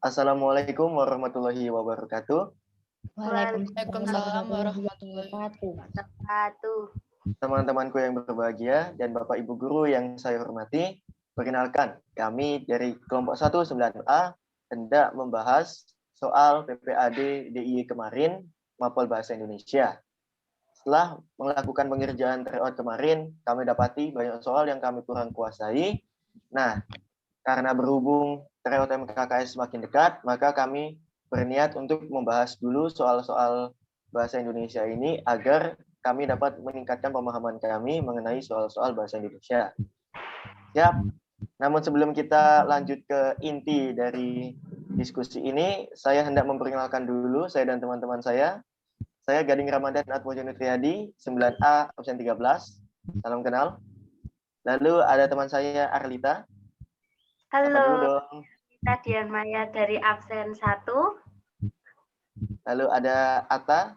Assalamualaikum warahmatullahi wabarakatuh. Waalaikumsalam warahmatullahi wabarakatuh. Teman-temanku yang berbahagia dan Bapak Ibu guru yang saya hormati, perkenalkan kami dari kelompok 19A hendak membahas soal PPAD DIY kemarin, Mapel Bahasa Indonesia. Setelah melakukan pengerjaan tryout kemarin, kami dapati banyak soal yang kami kurang kuasai. Nah, karena berhubung tryout MKKS semakin dekat, maka kami berniat untuk membahas dulu soal-soal bahasa Indonesia ini agar kami dapat meningkatkan pemahaman kami mengenai soal-soal bahasa Indonesia. Siap. Namun sebelum kita lanjut ke inti dari diskusi ini, saya hendak memperkenalkan dulu saya dan teman-teman saya. Saya Gading Ramadan Atmojo Nutriyadi, 9A absen 13. Salam kenal. Lalu ada teman saya Arlita. Halo, kita Dian Maya dari absen 1. Lalu ada Atta.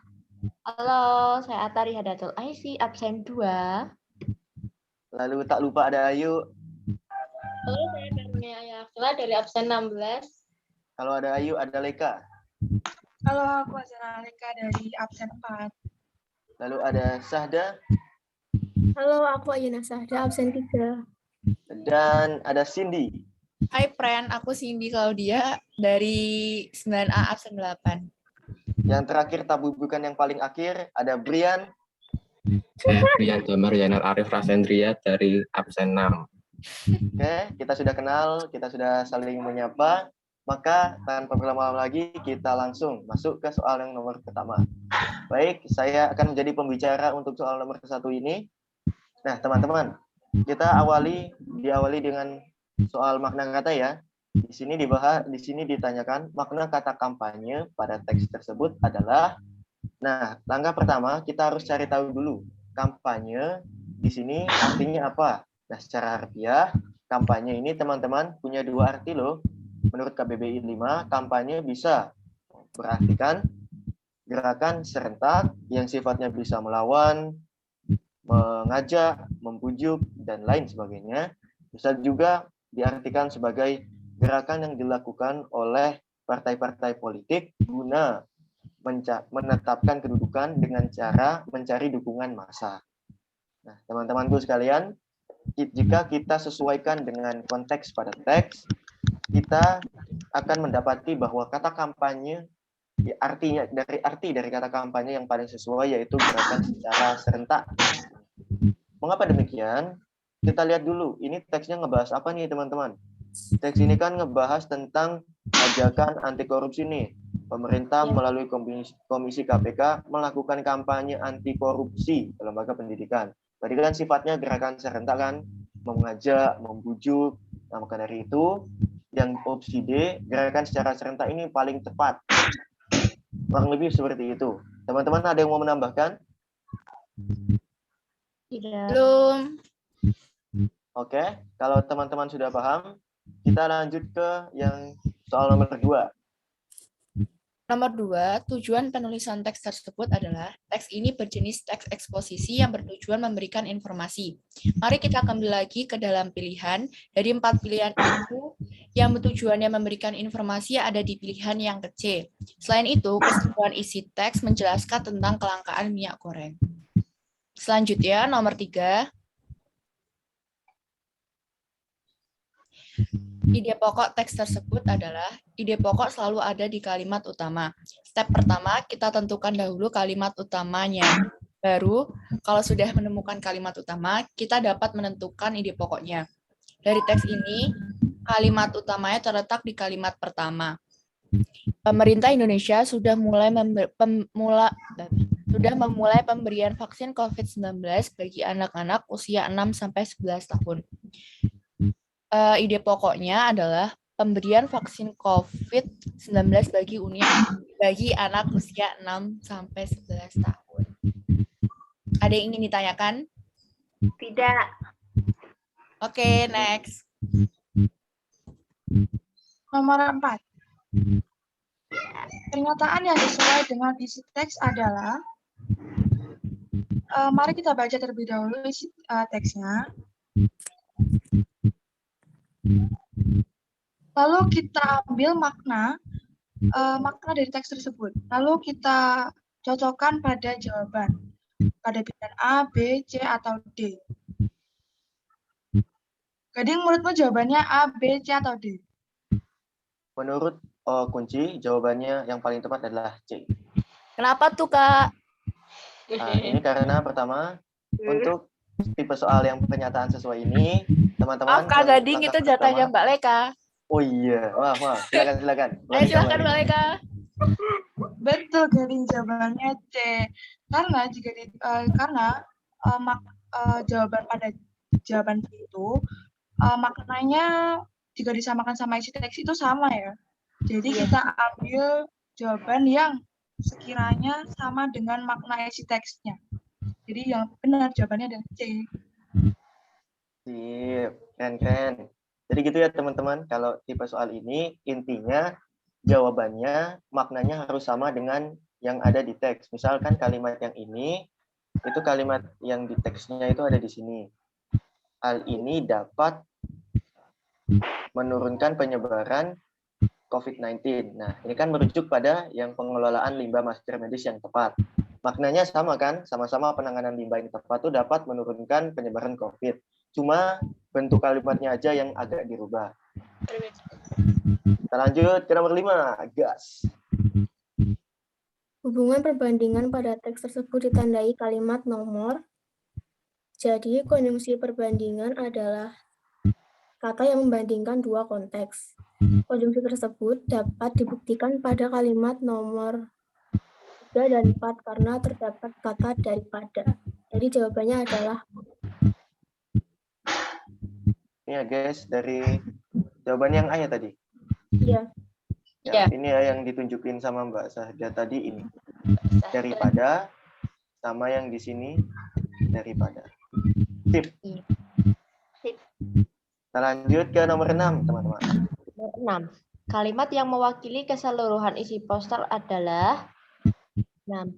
Halo, saya Atta Rihadatul Aisy, absen 2. Lalu tak lupa ada Ayu. Halo, saya Karunia Ayafla dari absen 16. Kalau ada Ayu, ada Leka. Halo, aku Azana Leka dari absen 4. Lalu ada Sahda. Halo, aku Ayuna Sahda, absen 3. Dan ada Cindy. Hai Pren, aku Cindy Claudia dari 9A absen 8. Yang terakhir, tapi bukan yang paling akhir, ada Brian. Saya Brian Damar Yanar Arif Rasendria dari absen 6. Oke, kita sudah kenal, kita sudah saling menyapa. Maka tanpa berlama-lama lagi, kita langsung masuk ke soal yang nomor pertama. Baik, saya akan menjadi pembicara untuk soal nomor 1 ini. Nah, teman-teman, kita diawali dengan soal makna kata ya. Di sini ditanyakan makna kata kampanye pada teks tersebut adalah. Nah, langkah pertama kita harus cari tahu dulu kampanye di sini artinya apa. Nah, secara harfiah kampanye ini teman-teman punya 2 arti loh. Menurut KBBI 5, kampanye bisa berartikan gerakan serentak yang sifatnya bisa melawan, mengajak, membujuk, dan lain sebagainya. Bisa juga diartikan sebagai gerakan yang dilakukan oleh partai-partai politik guna menetapkan kedudukan dengan cara mencari dukungan massa. Nah, teman-temanku sekalian, jika kita sesuaikan dengan konteks pada teks, kita akan mendapati bahwa kata kampanye dari arti dari kata kampanye yang paling sesuai yaitu gerakan secara serentak. Mengapa demikian? Kita lihat dulu, ini teksnya ngebahas apa nih teman-teman? Teks ini kan ngebahas tentang ajakan anti korupsi nih. Pemerintah melalui Komisi KPK melakukan kampanye anti korupsi di lembaga pendidikan. Tadi kan sifatnya gerakan serentak kan, mengajak, membujuk. Nah, maka dari itu, yang opsi D, gerakan secara serentak ini paling tepat. Kurang lebih seperti itu. Teman-teman ada yang mau menambahkan? Tidak. Belum. Oke, kalau teman-teman sudah paham, kita lanjut ke yang soal nomor 2. Nomor 2, tujuan penulisan teks tersebut adalah teks ini berjenis teks eksposisi yang bertujuan memberikan informasi. Mari kita kembali lagi ke dalam pilihan. Dari 4 pilihan itu, yang bertujuannya memberikan informasi ada di pilihan yang ke C. Selain itu, keseluruhan isi teks menjelaskan tentang kelangkaan minyak goreng. Selanjutnya, nomor 3. Ide pokok teks tersebut adalah, ide pokok selalu ada di kalimat utama. Step pertama, kita tentukan dahulu kalimat utamanya. Baru, kalau sudah menemukan kalimat utama, kita dapat menentukan ide pokoknya. Dari teks ini, kalimat utamanya terletak di kalimat pertama. Pemerintah Indonesia sudah memulai pemberian vaksin COVID-19 bagi anak-anak usia 6-11 tahun. Ide pokoknya adalah pemberian vaksin COVID-19 bagi anak usia 6-11 tahun. Ada yang ingin ditanyakan? Tidak. Oke, next. Nomor 4. Pernyataan yang sesuai dengan isi teks adalah, mari kita baca terlebih dahulu isi teksnya. Lalu kita ambil makna dari teks tersebut. Lalu kita cocokkan pada jawaban. Pada pilihan A, B, C, atau D. Gading, menurutmu jawabannya A, B, C, atau D? Menurut kunci, jawabannya yang paling tepat adalah C. Kenapa tuh, Kak? Nah, ini karena pertama, untuk tipe soal yang pernyataan sesuai ini, teman-teman. Maaf, Kak Gading, itu langkah jatahnya pertama- Mbak Leka. Oh iya, wah, silakan. Ayo silakan Mbak Leka. Betul, Gading, jawabannya C. Karena jawaban pada jawaban itu maknanya jika disamakan sama isi teks itu sama ya. Jadi kita ambil jawaban yang sekiranya sama dengan makna isi teksnya. Jadi yang benar jawabannya adalah C. Sip, keren. Jadi gitu ya teman-teman, kalau tipe soal ini intinya jawabannya maknanya harus sama dengan yang ada di teks. Misalkan kalimat yang ini, itu kalimat yang di teksnya itu ada di sini. Hal ini dapat menurunkan penyebaran COVID-19. Nah, ini kan merujuk pada yang pengelolaan limbah masker medis yang tepat. Maknanya sama kan? Sama-sama penanganan limbah yang tepat itu dapat menurunkan penyebaran COVID. Cuma bentuk kalimatnya aja yang agak dirubah. Kita lanjut ke nomor 5. Gas. Hubungan perbandingan pada teks tersebut ditandai kalimat nomor. Jadi, konjungsi perbandingan adalah kata yang membandingkan dua konteks. Konjungsi tersebut dapat dibuktikan pada kalimat nomor 3 dan 4 karena terdapat kata daripada. Jadi jawabannya adalah Ini ya guys, dari jawaban yang A ya tadi. iya. Ya, ini ya yang ditunjukin sama Mbak Sahda tadi ini. Daripada sama yang di sini daripada. Sip. Sip. Kita lanjut ke nomor 6, teman-teman. Nomor 6. Kalimat yang mewakili keseluruhan isi poster adalah 6.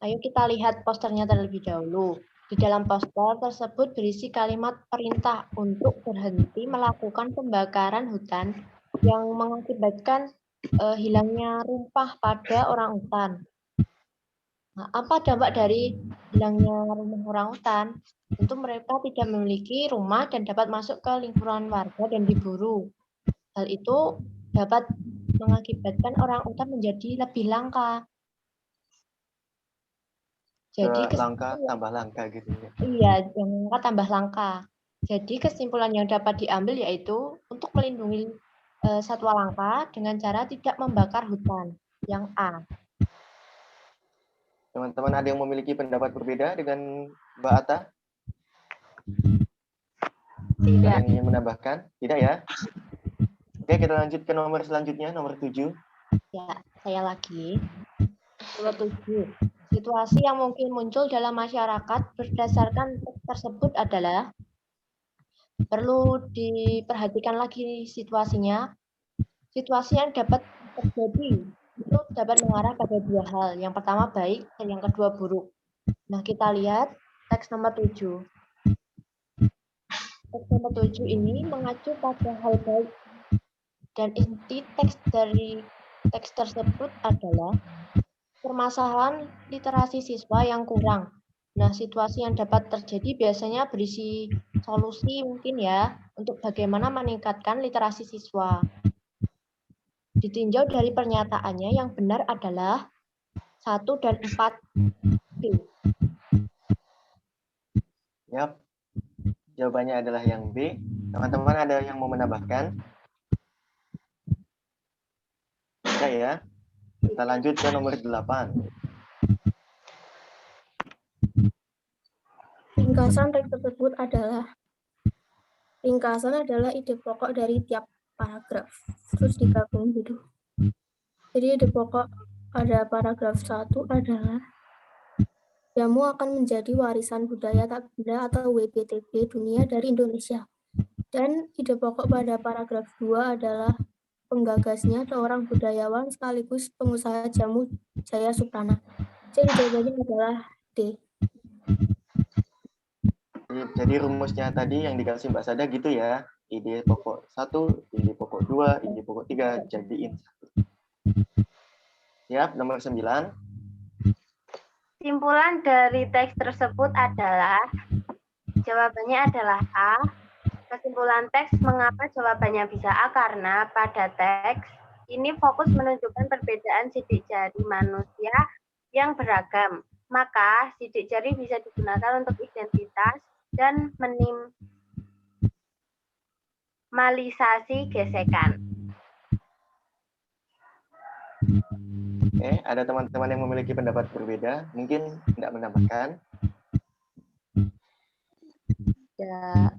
Ayo kita lihat posternya terlebih dahulu. Di dalam poster tersebut berisi kalimat perintah untuk berhenti melakukan pembakaran hutan yang mengakibatkan hilangnya rumpah pada orang hutan. Nah, apa dampak dari hilangnya rumah orang hutan? Tentu mereka tidak memiliki rumah dan dapat masuk ke lingkungan warga dan diburu. Hal itu dapat mengakibatkan orang hutan menjadi lebih langka. Jadi Langka tambah langka gitu ya. Iya, yang langka tambah langka. Jadi kesimpulan yang dapat diambil yaitu untuk melindungi satwa langka dengan cara tidak membakar hutan. Yang A. Teman-teman ada yang memiliki pendapat berbeda dengan Mbak Atta? Tidak. Ada yang ingin menambahkan? Tidak ya? Oke, kita lanjut ke nomor selanjutnya, nomor 7. Ya, saya lagi. Nomor 7. Situasi yang mungkin muncul dalam masyarakat berdasarkan teks tersebut adalah perlu diperhatikan lagi situasinya. Situasi yang dapat terjadi itu dapat mengarah pada dua hal. Yang pertama baik dan yang kedua buruk. Nah, kita lihat teks nomor 7. Teks nomor 7 ini mengacu pada hal baik. Dan inti teks dari teks tersebut adalah permasalahan literasi siswa yang kurang. Nah, situasi yang dapat terjadi biasanya berisi solusi mungkin ya untuk bagaimana meningkatkan literasi siswa. Ditinjau dari pernyataannya yang benar adalah 1 dan 4B. Yap. Jawabannya adalah yang B. Teman-teman ada yang mau menambahkan? Tidak ya? Kita lanjut ke nomor 8. Ringkasan teks tersebut adalah ide pokok dari tiap paragraf. Terus digabung gitu. Jadi ide pokok pada paragraf 1 adalah jamu akan menjadi warisan budaya tak benda atau WPTB dunia dari Indonesia. Dan ide pokok pada paragraf 2 adalah penggagasnya seorang budayawan sekaligus pengusaha jamu Jaya Suprana. Jadi jawabannya adalah D. Jadi rumusnya tadi yang dikasih Mbak Sada gitu ya. ide pokok 1, ide pokok 2, ide pokok 3 jadiin 1. Siap, nomor 9. Simpulan dari teks tersebut adalah, jawabannya adalah A. Kesimpulan teks mengapa jawabannya bisa A karena pada teks ini fokus menunjukkan perbedaan sidik jari manusia yang beragam. Maka sidik jari bisa digunakan untuk identitas dan minimalisasi gesekan. Oke, ada teman-teman yang memiliki pendapat berbeda, mungkin tidak menambahkan. Ya,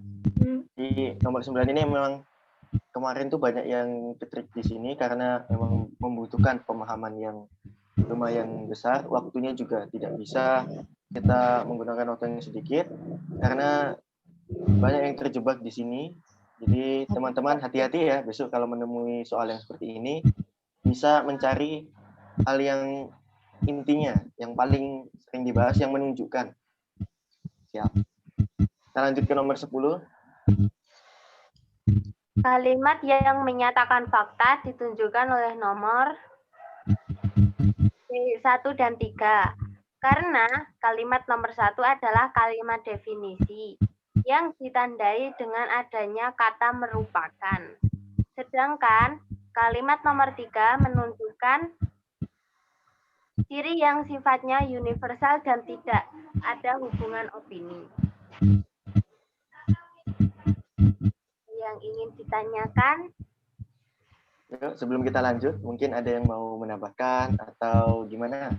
Di nomor 9 ini memang kemarin tuh banyak yang ketrik di sini karena memang membutuhkan pemahaman yang lumayan besar, waktunya juga tidak bisa kita menggunakan waktu yang sedikit karena banyak yang terjebak di sini. Jadi teman-teman hati-hati ya, besok kalau menemui soal yang seperti ini bisa mencari hal yang intinya, yang paling sering dibahas, yang menunjukkan. Siap. Kita lanjut ke nomor 10. Kalimat yang menyatakan fakta ditunjukkan oleh nomor 1 dan 3. Karena kalimat nomor 1 adalah kalimat definisi yang ditandai dengan adanya kata merupakan. Sedangkan kalimat nomor 3 menunjukkan ciri yang sifatnya universal dan tidak ada hubungan opini. Yang ingin ditanyakan? Yuk, sebelum kita lanjut, mungkin ada yang mau menambahkan atau gimana?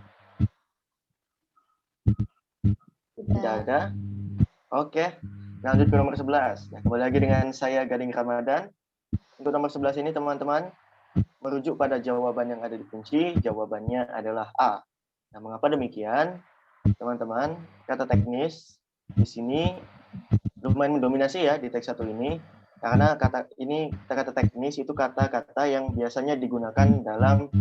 Tidak ada? Oke, lanjut ke nomor 11. Nah, kembali lagi dengan saya Gading Ramadan. Untuk nomor 11 ini teman-teman merujuk pada jawaban yang ada di kunci, jawabannya adalah A. Nah, mengapa demikian? Teman-teman, kata teknis di sini lumayan mendominasi ya di teks 1 ini. Karena kata teknis itu kata-kata yang biasanya digunakan dalam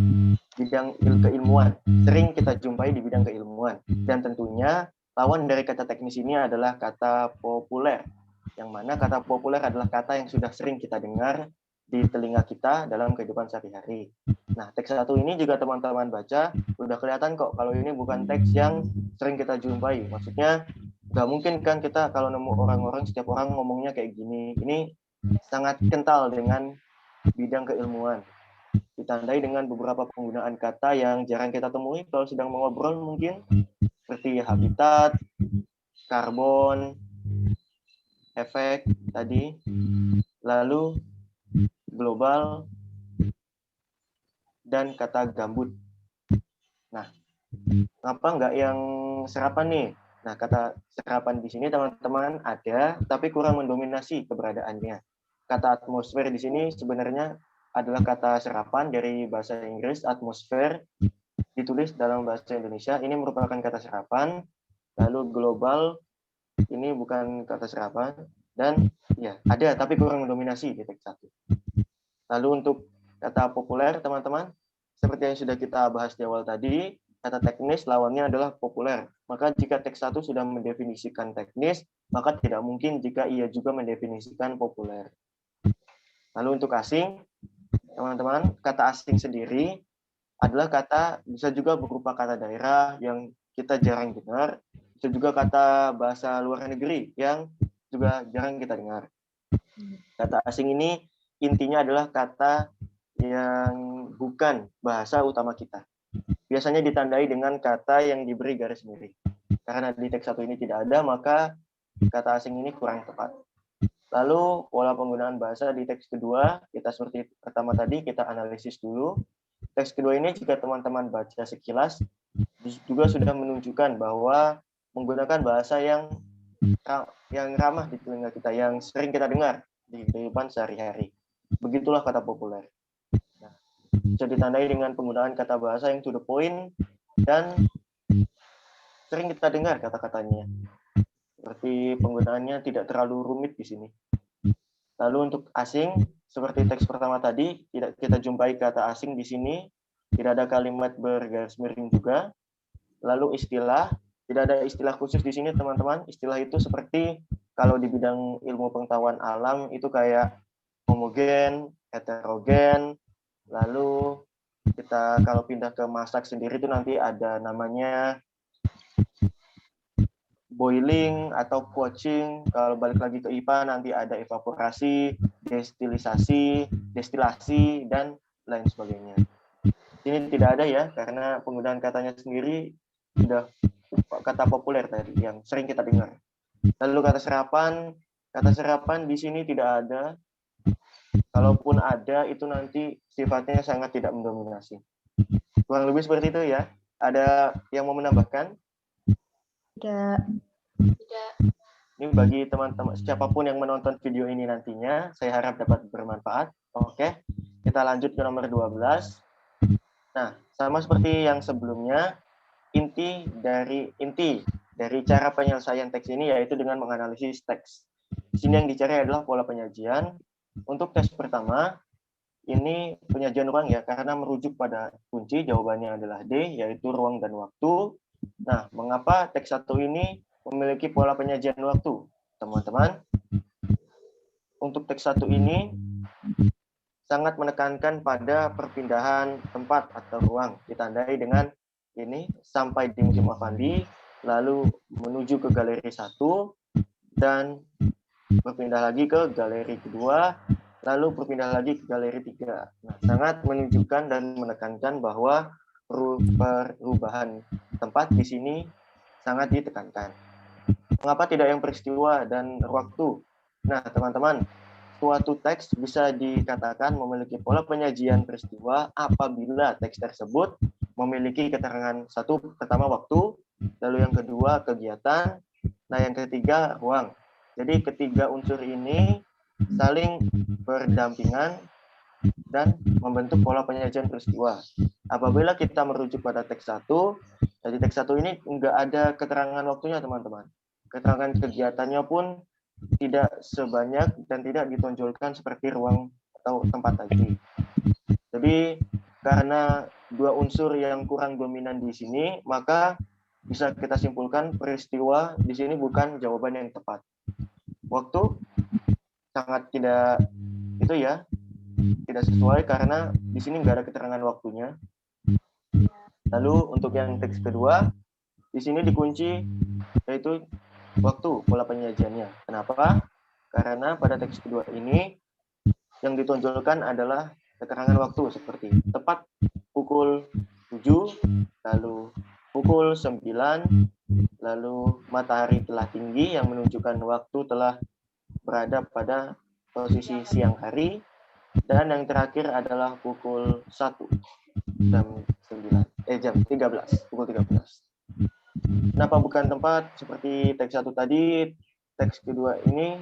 bidang keilmuan. Sering kita jumpai di bidang keilmuan. Dan tentunya lawan dari kata teknis ini adalah kata populer. Yang mana kata populer adalah kata yang sudah sering kita dengar di telinga kita dalam kehidupan sehari-hari. Nah, teks 1 ini juga teman-teman baca, udah kelihatan kok kalau ini bukan teks yang sering kita jumpai. Maksudnya, nggak mungkin kan kita kalau nemu orang-orang, setiap orang ngomongnya kayak gini. Ini sangat kental dengan bidang keilmuan. Ditandai dengan beberapa penggunaan kata yang jarang kita temui kalau sedang mengobrol mungkin, seperti habitat, karbon, efek tadi, lalu global, dan kata gambut. Nah, kenapa nggak yang serapan nih? Nah, kata serapan di sini teman-teman ada, tapi kurang mendominasi keberadaannya. Kata atmosfer di sini sebenarnya adalah kata serapan dari bahasa Inggris, atmosfer, ditulis dalam bahasa Indonesia. Ini merupakan kata serapan. Lalu global, ini bukan kata serapan. Dan ya, ada, tapi kurang mendominasi di teks 1. Lalu untuk kata populer, teman-teman, seperti yang sudah kita bahas di awal tadi, kata teknis lawannya adalah populer. Maka jika teks 1 sudah mendefinisikan teknis, maka tidak mungkin jika ia juga mendefinisikan populer. Lalu untuk asing, teman-teman, kata asing sendiri adalah kata, bisa juga berupa kata daerah yang kita jarang dengar, bisa juga kata bahasa luar negeri yang juga jarang kita dengar. Kata asing ini intinya adalah kata yang bukan bahasa utama kita. Biasanya ditandai dengan kata yang diberi garis miring. Karena di teks 1 ini tidak ada, maka kata asing ini kurang tepat. Lalu pola penggunaan bahasa di teks kedua, kita seperti pertama tadi, kita analisis dulu. Teks kedua ini jika teman-teman baca sekilas, juga sudah menunjukkan bahwa menggunakan bahasa yang ramah di telinga kita, yang sering kita dengar di kehidupan sehari-hari. Begitulah kata populer. Nah, bisa ditandai dengan penggunaan kata bahasa yang to the point dan sering kita dengar kata-katanya. Seperti penggunaannya tidak terlalu rumit di sini. Lalu untuk asing, seperti teks pertama tadi, tidak kita jumpai kata asing di sini, tidak ada kalimat bergaris miring juga. Lalu istilah, Tidak ada istilah khusus di sini, teman-teman. Istilah itu seperti kalau di bidang ilmu pengetahuan alam itu kayak homogen, heterogen, lalu kita kalau pindah ke masak sendiri itu nanti ada namanya boiling atau poaching. Kalau balik lagi ke IPA nanti ada evaporasi, destilasi, dan lain sebagainya. Ini tidak ada ya, karena penggunaan katanya sendiri sudah kata populer tadi yang sering kita dengar. Lalu kata serapan di sini tidak ada. Kalaupun ada, itu nanti sifatnya sangat tidak mendominasi. Kurang lebih seperti itu ya. Ada yang mau menambahkan? Tidak. Ini bagi teman-teman, siapapun yang menonton video ini nantinya, saya harap dapat bermanfaat. Oke, kita lanjut ke nomor 12. Nah, sama seperti yang sebelumnya, inti dari cara penyelesaian teks ini yaitu dengan menganalisis teks. Di sini yang dicari adalah pola penyajian. Untuk teks pertama, ini penyajian ruang ya, karena merujuk pada kunci, jawabannya adalah D, yaitu ruang dan waktu. Nah, mengapa teks 1 ini memiliki pola penyajian waktu? Teman-teman, untuk teks 1 ini sangat menekankan pada perpindahan tempat atau ruang, ditandai dengan ini sampai di Museum Affandi, lalu menuju ke galeri 1, dan berpindah lagi ke galeri kedua, lalu berpindah lagi ke galeri 3. Nah, sangat menunjukkan dan menekankan bahwa perubahan tempat di sini sangat ditekankan. Mengapa tidak yang peristiwa dan waktu? Nah, teman-teman, suatu teks bisa dikatakan memiliki pola penyajian peristiwa apabila teks tersebut memiliki keterangan satu, pertama waktu, lalu yang kedua kegiatan, nah yang ketiga ruang. Jadi ketiga unsur ini saling berdampingan dan membentuk pola penyajian peristiwa. Apabila kita merujuk pada teks 1, jadi teks 1 ini enggak ada keterangan waktunya, teman-teman. Keterangan kegiatannya pun tidak sebanyak dan tidak ditonjolkan seperti ruang atau tempat tadi. Jadi karena dua unsur yang kurang dominan di sini, maka bisa kita simpulkan peristiwa di sini bukan jawaban yang tepat. Waktu sangat tidak sesuai karena di sini nggak ada keterangan waktunya. Lalu untuk yang teks kedua, di sini dikunci yaitu waktu pola penyajiannya. Kenapa? Karena pada teks kedua ini yang ditonjolkan adalah keterangan waktu seperti tepat pukul 7, lalu pukul 9, lalu matahari telah tinggi yang menunjukkan waktu telah berada pada posisi siang hari, dan yang terakhir adalah pukul 1 jam 13, pukul 13. Kenapa bukan tempat seperti teks 1 tadi? Teks kedua ini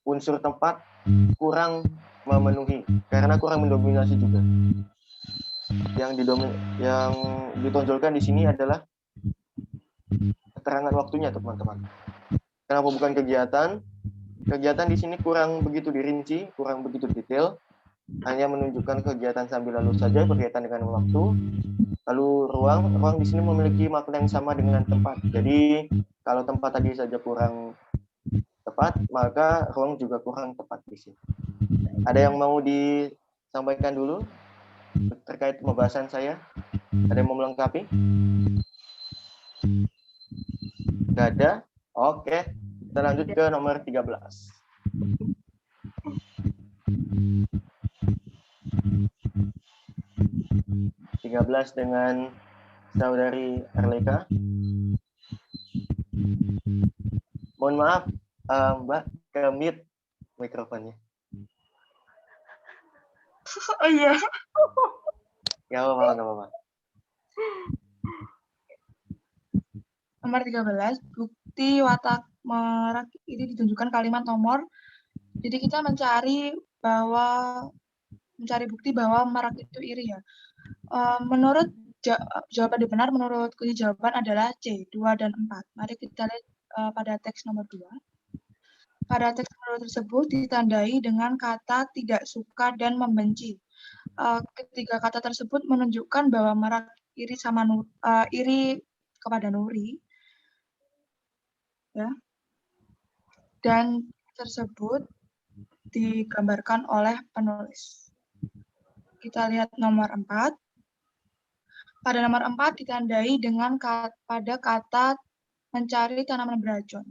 unsur tempat kurang memenuhi karena kurang mendominasi juga. Yang ditonjolkan di sini adalah keterangan waktunya, teman-teman. Kenapa bukan kegiatan? Kegiatan di sini kurang begitu dirinci, kurang begitu detail, hanya menunjukkan kegiatan sambil lalu saja berkaitan dengan waktu. Lalu ruang di sini memiliki makna yang sama dengan tempat. Jadi kalau tempat tadi saja kurang tepat, maka ruang juga kurang tepat di sini. Ada yang mau disampaikan dulu terkait pembahasan saya? Ada yang mau melengkapi? Nggak ada? Oke, kita lanjut ke nomor 13. Dengan saudari Arleka. Mohon maaf, Mbak, ke-mute mikrofonnya. Oh iya. Nggak apa-apa. Nomor 13, bukti watak merak ini ditunjukkan kalimat nomor. Jadi kita mencari bukti bahwa merak itu iri ya. Menurut jawaban benar menurut kunci jawaban adalah C, 2 dan 4. Mari kita lihat pada teks nomor 2. Pada teks nomor tersebut ditandai dengan kata tidak suka dan membenci. Ketiga kata tersebut menunjukkan bahwa merak iri kepada Nuri ya. Dan tersebut digambarkan oleh penulis. Kita lihat nomor 4. Pada nomor 4 ditandai dengan pada kata mencari tanaman beracun.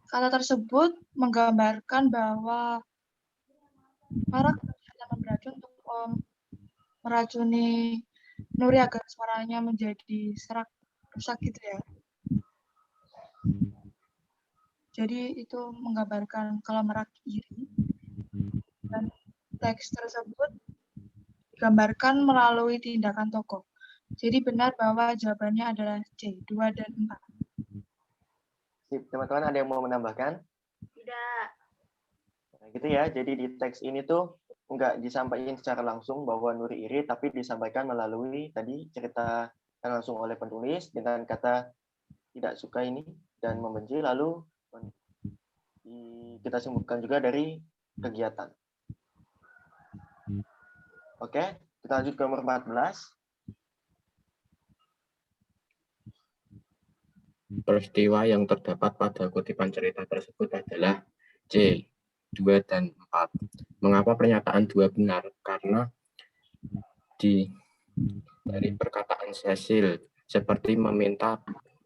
Kata tersebut menggambarkan bahwa para tanaman beracun untuk meracuni Nuri agar suaranya menjadi serak rusak gitu ya. Jadi itu menggambarkan kalau merak iri. Dan teks tersebut digambarkan melalui tindakan tokoh. Jadi benar bahwa jawabannya adalah C, 2 dan 4. Sip, teman-teman ada yang mau menambahkan? Tidak. Nah, gitu ya. Jadi di teks ini tuh nggak disampaikan secara langsung bahwa Nuri iri, tapi disampaikan melalui tadi cerita langsung oleh penulis dengan kata tidak suka ini dan membenci, lalu kita simpulkan juga dari kegiatan. Oke, kita lanjut ke nomor 14. Peristiwa yang terdapat pada kutipan cerita tersebut adalah C, 2 dan 4. Mengapa pernyataan 2 benar? Karena dari perkataan Cecil seperti meminta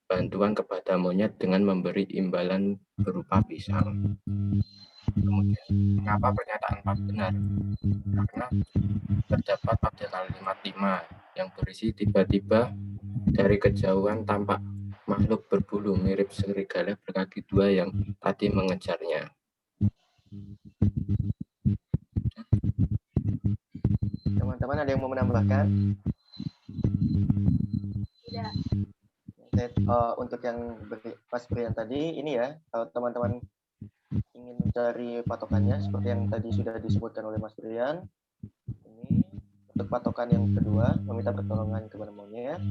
bantuan kepada monyet dengan memberi imbalan berupa pisang. Kemudian, mengapa pernyataan 4 benar? Karena terdapat pada kalimat 5 yang berisi tiba-tiba dari kejauhan tampak makhluk berbulu mirip serigala berkaki 2 yang tadi mengejarnya. Teman-teman ada yang mau menambahkan? Tidak. Untuk yang Mas Brian tadi, ini ya, kalau teman-teman ingin mencari patokannya, seperti yang tadi sudah disebutkan oleh Mas Brian, ini untuk patokan yang kedua, meminta pertolongan kepada monyet.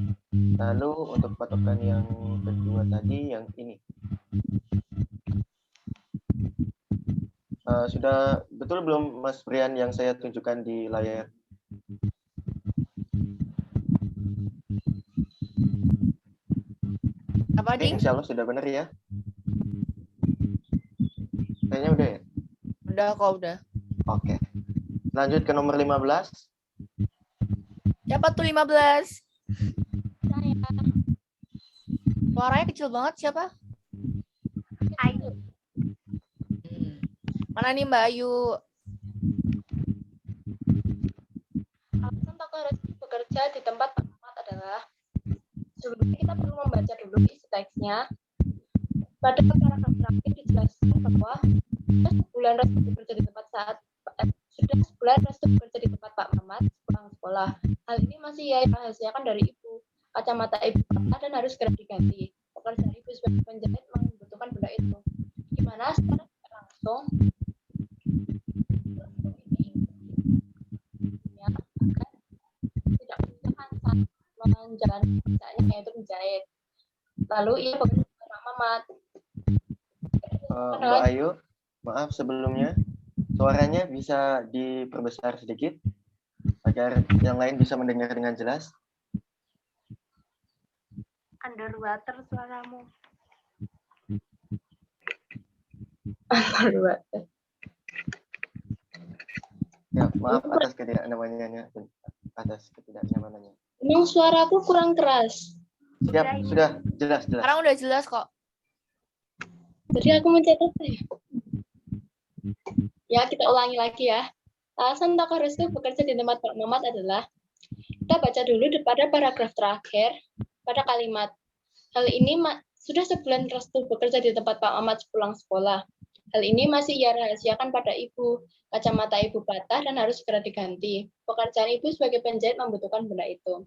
Lalu untuk patokan yang kedua tadi, yang ini. Sudah betul belum Mas Brian yang saya tunjukkan di layar? Apa, Oke, Ding? insya Allah sudah benar ya? Kayaknya udah ya? Udah kok, udah. Oke. Lanjut ke nomor 15. Siapa tuh 15? Saya. Suaranya kecil banget, siapa? Ayu. Mana nih Mbak Ayu? Alasan tokoh harus bekerja di tempat Pak Ahmad adalah sebelumnya kita perlu membaca dulu isi teksnya. Pada paragraf terakhir dijelaskan bahwa sudah sebulan Restu bekerja di tempat Pak Mamat pulang sekolah. Hal ini masih ia rahasiakan dari ibu. Kacamata ibu patah dan harus segera diganti. Pekerjaan ibu sebagai penjahit membutuhkan benda itu. Gimana secara langsung tidak menyusahkan saat menjalani pekerjaannya, yaitu menjahit. Lalu ia bekerja dengan Pak Mamat. Mbak Ayu, maaf sebelumnya, suaranya bisa diperbesar sedikit agar yang lain bisa mendengar dengan jelas. Underwater suaramu. Ya, maaf atas ketidaknyamanannya. Memang suaraku kurang keras. Siap, sudah jelas. Sekarang udah jelas kok. Jadi aku mencatat ya. Ya, kita ulangi lagi ya. Alasan tokoh Restu bekerja di tempat Pak Mamat adalah, kita baca dulu pada paragraf terakhir pada kalimat, hal ini sudah sebulan Restu bekerja di tempat Pak Mamat pulang sekolah. Hal ini masih ia rahasiakan pada ibu. Kacamata ibu patah dan harus segera diganti. Pekerjaan ibu sebagai penjahit membutuhkan benda itu.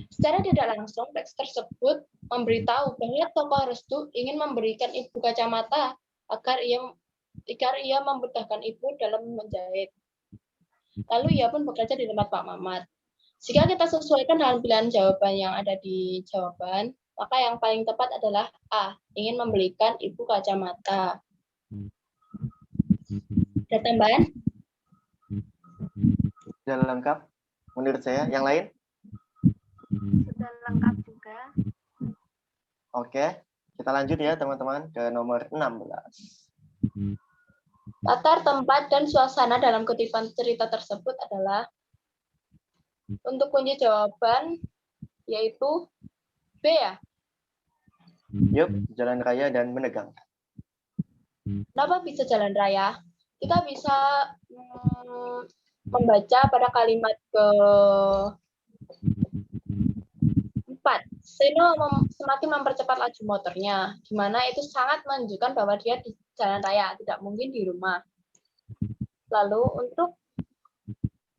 Secara tidak langsung, teks tersebut memberitahu bahwa tokoh Restu ingin memberikan ibu kacamata agar ia memudahkan ibu dalam menjahit. Lalu ia pun bekerja di tempat Pak Mamat. Jika kita sesuaikan dengan pilihan jawaban yang ada di jawaban, maka yang paling tepat adalah A, ingin membelikan ibu kacamata. Ada tambahan? Sudah lengkap menurut saya. Yang lain? Sudah lengkap juga. Oke, kita lanjut ya teman-teman ke nomor 16. Latar, tempat, dan suasana dalam kutipan cerita tersebut adalah untuk kunci jawaban yaitu B ya. Yuk, jalan raya dan menegangkan. Kenapa bisa jalan raya? Kita bisa membaca pada kalimat ke-4. Seno semakin mempercepat laju motornya, di mana itu sangat menunjukkan bahwa dia di jalan raya, tidak mungkin di rumah. Lalu untuk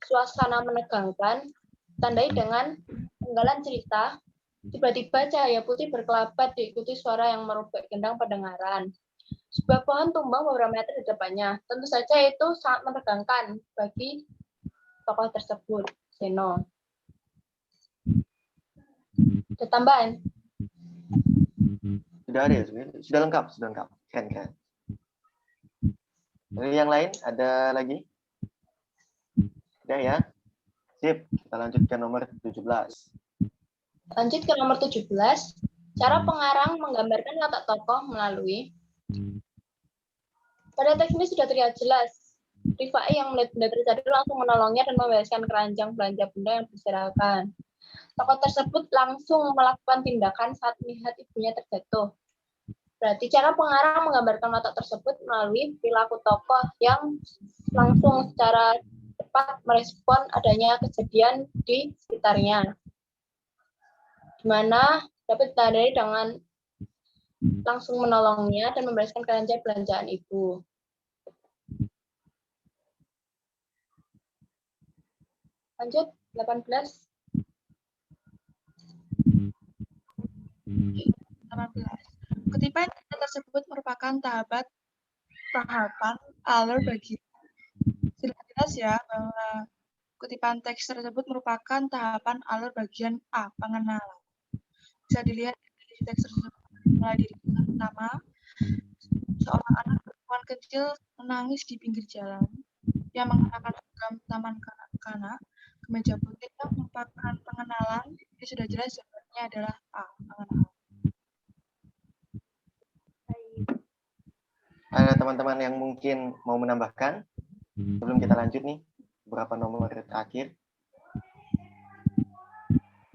suasana menegangkan, tandai dengan penggalan cerita, tiba-tiba cahaya putih berkelabat diikuti suara yang merobek gendang pendengaran. Sebuah pohon tumbang beberapa meter di depannya. Tentu saja itu sangat menegangkan bagi tokoh tersebut, Seno. Ada tambahan? Sudah ada ya? Sudah lengkap, sudah lengkap. Keren. Dari yang lain ada lagi? Sudah ya? Sip, kita lanjut ke nomor 17. Lanjut ke nomor 17. Cara pengarang menggambarkan watak tokoh melalui. Pada teks ini sudah terlihat jelas. Rifai yang melihat benda terjadi langsung menolongnya dan membebaskan keranjang belanja benda yang berserakan. Tokoh tersebut langsung melakukan tindakan saat melihat ibunya terjatuh. Berarti cara pengarang menggambarkan watak tersebut melalui perilaku tokoh yang langsung secara cepat merespon adanya kejadian di sekitarnya. Di mana dapat ditandai dengan langsung menolongnya dan membereskan keranjang belanjaan ibu. Lanjut, 18. 18. Kutipan tersebut merupakan tahapan alur bagi. Sudah jelas ya bahwa kutipan teks tersebut merupakan tahapan alur bagian A, pengenalan. Bisa dilihat dari teks tersebut mulai dari pertama, seorang anak perempuan kecil menangis di pinggir jalan yang mengenakan seragam taman kanak-kanak, kemeja putih yang merupakan pengenalan. Ini sudah jelas jawabannya adalah A, pengenalan. Ada teman-teman yang mungkin mau menambahkan? Sebelum kita lanjut nih, beberapa nomor terakhir.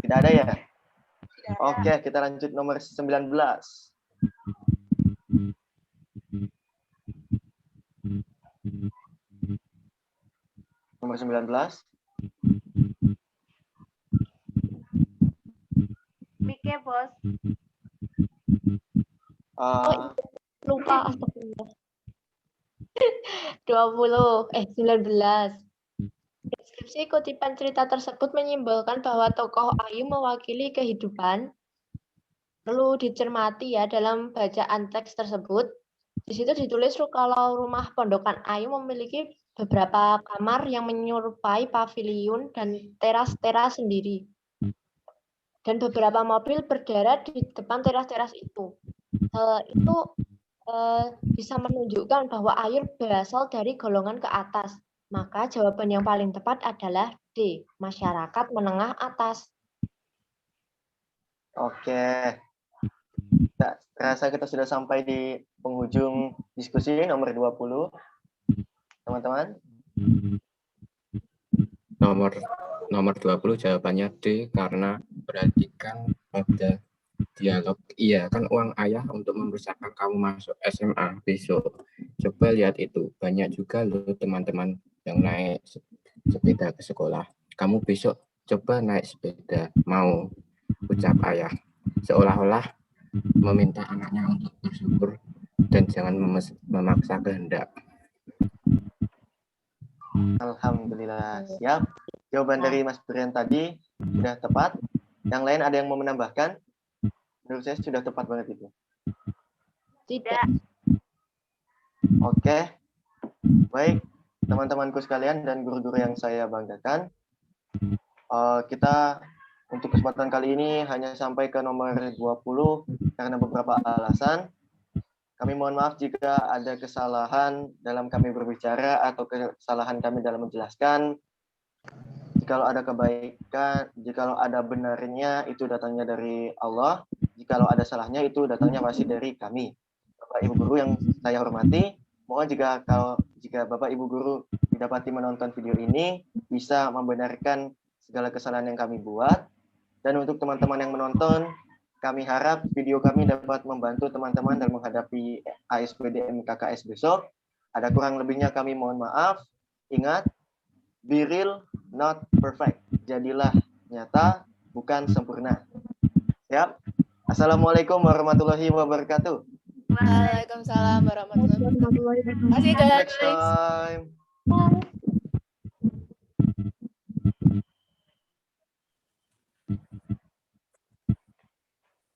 Tidak ada ya? Tidak ada. Oke, kita lanjut nomor 19. Nomor 19. Mike, Bos. Lupa, astagfirullah. 19. Deskripsi kutipan cerita tersebut menyimbolkan bahwa tokoh Ayu mewakili kehidupan. Perlu dicermati ya dalam bacaan teks tersebut. Di situ ditulis kalau rumah pondokan Ayu memiliki beberapa kamar yang menyerupai paviliun dan teras-teras sendiri. Dan beberapa mobil berderat di depan teras-teras itu. Itu bisa menunjukkan bahwa Ayu berasal dari golongan ke atas. Maka jawaban yang paling tepat adalah D, masyarakat menengah atas. Oke. Terasa kita sudah sampai di penghujung diskusi nomor 20. Teman-teman. Nomor 20 jawabannya D karena perhatikan pada dialog. Iya, kan uang ayah untuk membesarkan kamu masuk SMA besok. Coba lihat itu. Banyak juga loh teman-teman yang naik sepeda ke sekolah. Kamu besok coba naik sepeda. Mau, ucap ayah. Seolah-olah meminta anaknya untuk bersyukur dan jangan memaksa kehendak. Alhamdulillah. Siap. Jawaban dari Mas Brian tadi sudah tepat. Yang lain ada yang mau menambahkan? Menurut saya sudah tepat banget itu. Tidak. Oke. Baik, teman-temanku sekalian dan guru-guru yang saya banggakan. Kita untuk kesempatan kali ini hanya sampai ke nomor 20 karena beberapa alasan. Kami mohon maaf jika ada kesalahan dalam kami berbicara atau kesalahan kami dalam menjelaskan. Jikalau ada kebaikan, jikalau ada benarnya itu datangnya dari Allah, jikalau ada salahnya itu datangnya pasti dari kami. Bapak Ibu guru yang saya hormati, mohon jika Bapak Ibu guru didapati menonton video ini bisa membenarkan segala kesalahan yang kami buat. Dan untuk teman-teman yang menonton, kami harap video kami dapat membantu teman-teman dalam menghadapi ASPDM KKS besok. Ada kurang lebihnya kami mohon maaf. Ingat, be real, not perfect. Jadilah nyata, bukan sempurna. Siap? Assalamualaikum warahmatullahi wabarakatuh. Waalaikumsalam warahmatullahi wabarakatuh. Terima kasih guys. Next time.